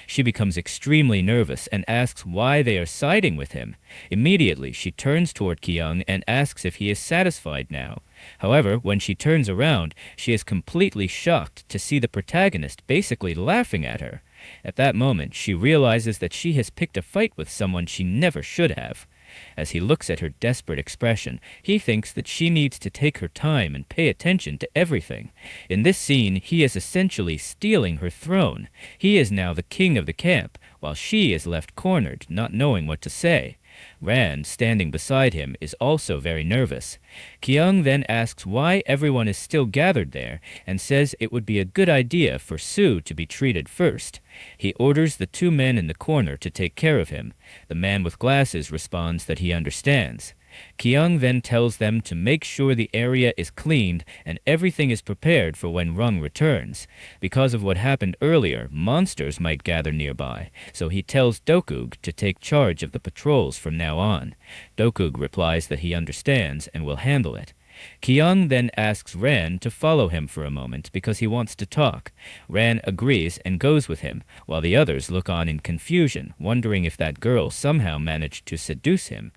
She becomes extremely nervous and asks why they are siding with him. Immediately, she turns toward Giyoung and asks if he is satisfied now. However, when she turns around, she is completely shocked to see the protagonist basically laughing at her. At that moment, she realizes that she has picked a fight with someone she never should have. As he looks at her desperate expression, he thinks that she needs to take her time and pay attention to everything. In this scene, he is essentially stealing her throne. He is now the king of the camp, while she is left cornered, not knowing what to say. Ran, standing beside him, is also very nervous. Giyoung then asks why everyone is still gathered there and says it would be a good idea for Soo to be treated first. He orders the two men in the corner to take care of him. The man with glasses responds that he understands. Giyoung then tells them to make sure the area is cleaned and everything is prepared for when Rung returns. Because of what happened earlier, monsters might gather nearby, so he tells Dokug to take charge of the patrols from now on. Dokug replies that he understands and will handle it. Giyoung then asks Ran to follow him for a moment because he wants to talk. Ran agrees and goes with him, while the others look on in confusion, wondering if that girl somehow managed to seduce him.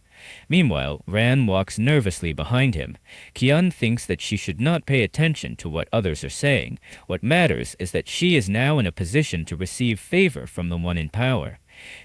Meanwhile, Ran walks nervously behind him. Giyoung thinks that she should not pay attention to what others are saying. What matters is that she is now in a position to receive favor from the one in power.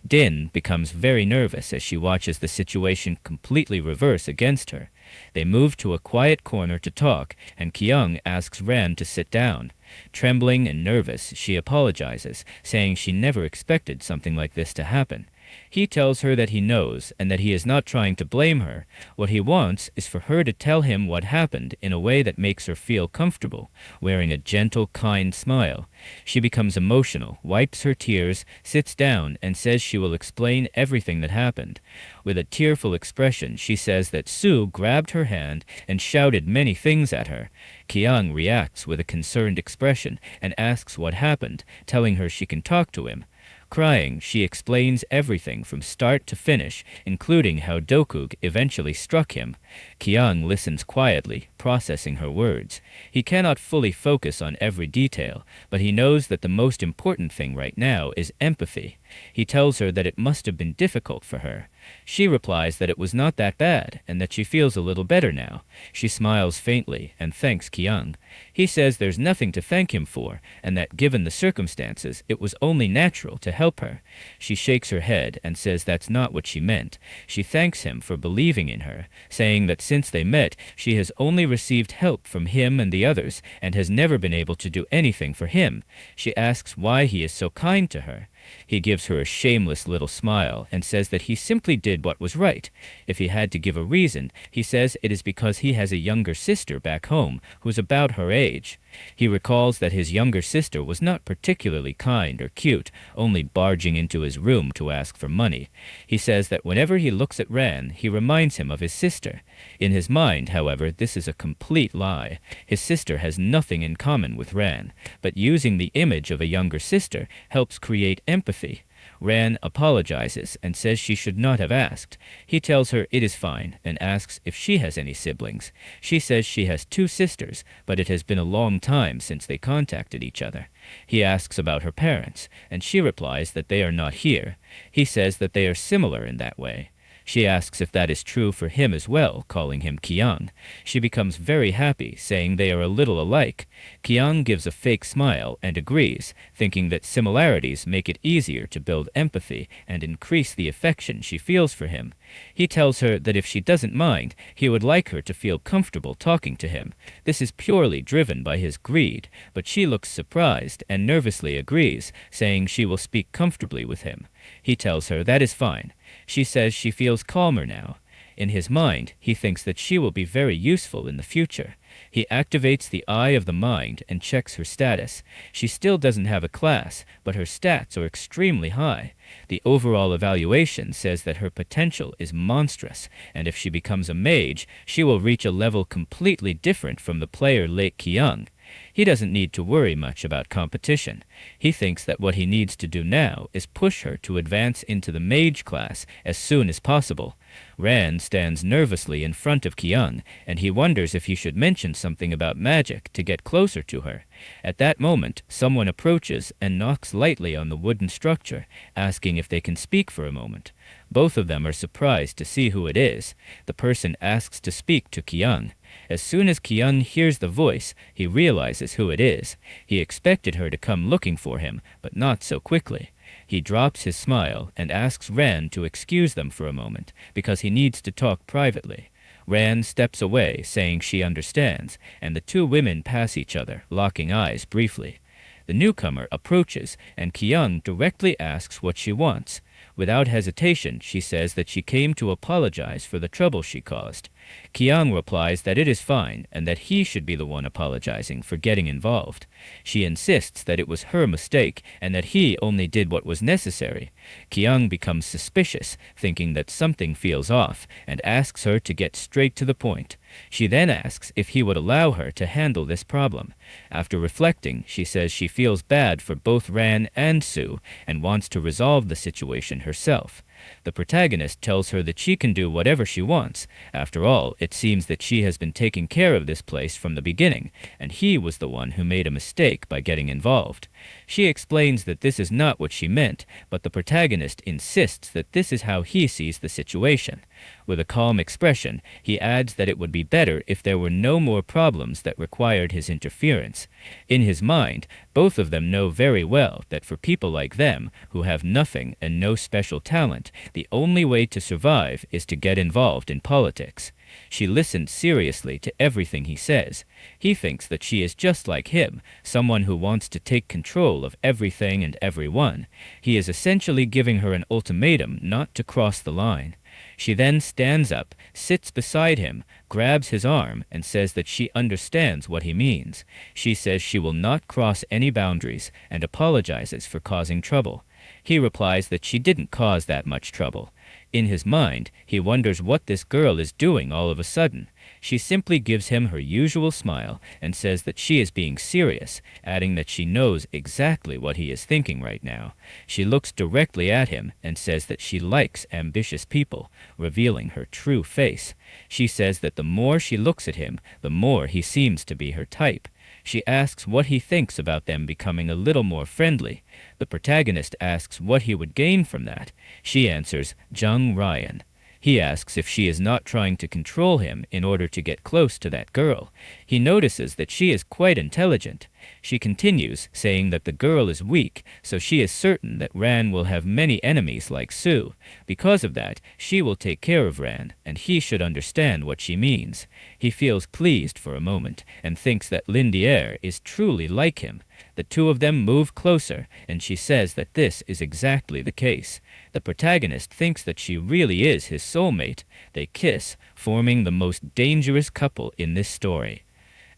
Din becomes very nervous as she watches the situation completely reverse against her. They move to a quiet corner to talk, and Giyoung asks Ran to sit down. Trembling and nervous, she apologizes, saying she never expected something like this to happen. He tells her that he knows and that he is not trying to blame her. What he wants is for her to tell him what happened in a way that makes her feel comfortable, wearing a gentle, kind smile. She becomes emotional, wipes her tears, sits down, and says she will explain everything that happened. With a tearful expression, she says that Soo grabbed her hand and shouted many things at her. Giyoung reacts with a concerned expression and asks what happened, telling her she can talk to him. Crying, she explains everything from start to finish, including how Dokug eventually struck him. Giyoung listens quietly, processing her words. He cannot fully focus on every detail, but he knows that the most important thing right now is empathy. He tells her that it must have been difficult for her. She replies that it was not that bad, and that she feels a little better now. She smiles faintly and thanks Giyoung. He says there's nothing to thank him for, and that given the circumstances, it was only natural to help her. She shakes her head and says that's not what she meant. She thanks him for believing in her, saying that since they met, she has only received help from him and the others, and has never been able to do anything for him. She asks why he is so kind to her. He gives her a shameless little smile and says that he simply did what was right. If he had to give a reason, he says it is because he has a younger sister back home who's about her age. He recalls that his younger sister was not particularly kind or cute, only barging into his room to ask for money. He says that whenever he looks at Ran, he reminds him of his sister. In his mind, however, this is a complete lie. His sister has nothing in common with Ran, but using the image of a younger sister helps create empathy. Ran apologizes and says she should not have asked. He tells her it is fine and asks if she has any siblings. She says she has 2 sisters, but it has been a long time since they contacted each other. He asks about her parents, and she replies that they are not here. He says that they are similar in that way. She asks if that is true for him as well, calling him Giyoung. She becomes very happy, saying they are a little alike. Giyoung gives a fake smile and agrees, thinking that similarities make it easier to build empathy and increase the affection she feels for him. He tells her that if she doesn't mind, he would like her to feel comfortable talking to him. This is purely driven by his greed, but she looks surprised and nervously agrees, saying she will speak comfortably with him. He tells her that is fine. She says she feels calmer now. In his mind, he thinks that she will be very useful in the future. He activates the eye of the mind and checks her status. She still doesn't have a class, but her stats are extremely high. The overall evaluation says that her potential is monstrous, and if she becomes a mage, she will reach a level completely different from the player Lake Giyoung. He doesn't need to worry much about competition. He thinks that what he needs to do now is push her to advance into the mage class as soon as possible. Ran stands nervously in front of Giyoung, and he wonders if he should mention something about magic to get closer to her. At that moment, someone approaches and knocks lightly on the wooden structure, asking if they can speak for a moment. Both of them are surprised to see who it is. The person asks to speak to Giyoung. As soon as Giyoung hears the voice, he realizes who it is. He expected her to come looking for him, but not so quickly. He drops his smile and asks Ran to excuse them for a moment, because he needs to talk privately. Ran steps away, saying she understands, and the two women pass each other, locking eyes briefly. The newcomer approaches, and Giyoung directly asks what she wants. Without hesitation, she says that she came to apologize for the trouble she caused. Giyoung replies that it is fine and that he should be the one apologizing for getting involved. She insists that it was her mistake and that he only did what was necessary. Giyoung becomes suspicious, thinking that something feels off, and asks her to get straight to the point. She then asks if he would allow her to handle this problem. After reflecting, she says she feels bad for both Ran and Sue and wants to resolve the situation herself. The protagonist tells her that she can do whatever she wants. After all, it seems that she has been taking care of this place from the beginning, and he was the one who made a mistake by getting involved. She explains that this is not what she meant, but the protagonist insists that this is how he sees the situation. With a calm expression, he adds that it would be better if there were no more problems that required his interference. In his mind, both of them know very well that for people like them, who have nothing and no special talent, the only way to survive is to get involved in politics. She listens seriously to everything he says. He thinks that she is just like him, someone who wants to take control of everything and everyone. He is essentially giving her an ultimatum not to cross the line. She then stands up, sits beside him, grabs his arm, and says that she understands what he means. She says she will not cross any boundaries and apologizes for causing trouble. He replies that she didn't cause that much trouble. In his mind, he wonders what this girl is doing all of a sudden. She simply gives him her usual smile and says that she is being serious, adding that she knows exactly what he is thinking right now. She looks directly at him and says that she likes ambitious people, revealing her true face. She says that the more she looks at him, the more he seems to be her type. She asks what he thinks about them becoming a little more friendly. The protagonist asks what he would gain from that. She answers, Jung Ryan. He asks if she is not trying to control him in order to get close to that girl. He notices that she is quite intelligent. She continues, saying that the girl is weak, so she is certain that Ran will have many enemies like Sue. Because of that, she will take care of Ran, and he should understand what she means. He feels pleased for a moment, and thinks that Lindier is truly like him. The two of them move closer, and she says that this is exactly the case. The protagonist thinks that she really is his soulmate. They kiss, forming the most dangerous couple in this story.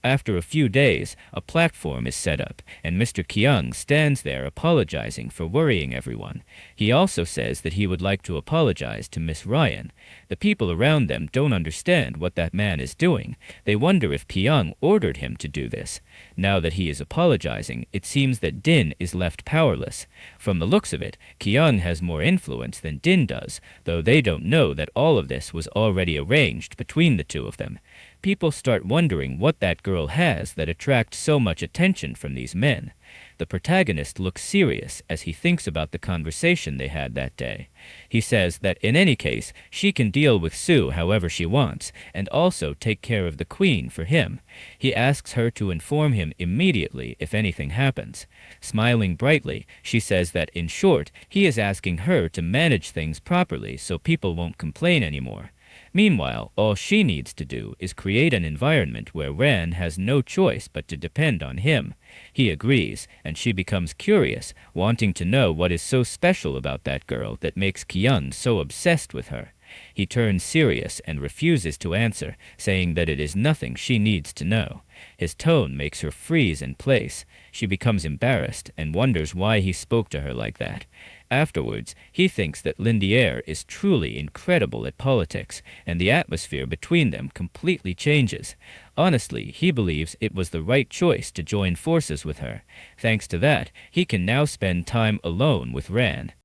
After a few days, a platform is set up, and Mr. Giyoung stands there apologizing for worrying everyone. He also says that he would like to apologize to Miss Ryan. The people around them don't understand what that man is doing. They wonder if Giyoung ordered him to do this. Now that he is apologizing, it seems that Din is left powerless. From the looks of it, Giyoung has more influence than Din does, though they don't know that all of this was already arranged between the two of them. People start wondering what that girl has that attracts so much attention from these men. The protagonist looks serious as he thinks about the conversation they had that day. He says that in any case, she can deal with Sue however she wants, and also take care of the queen for him. He asks her to inform him immediately if anything happens. Smiling brightly, she says that in short, he is asking her to manage things properly so people won't complain anymore. Meanwhile, all she needs to do is create an environment where Ran has no choice but to depend on him. He agrees, and she becomes curious, wanting to know what is so special about that girl that makes Giyoung so obsessed with her. He turns serious and refuses to answer, saying that it is nothing she needs to know. His tone makes her freeze in place. She becomes embarrassed and wonders why he spoke to her like that. Afterwards, he thinks that Lindier is truly incredible at politics, and the atmosphere between them completely changes. Honestly, he believes it was the right choice to join forces with her. Thanks to that, he can now spend time alone with Ran.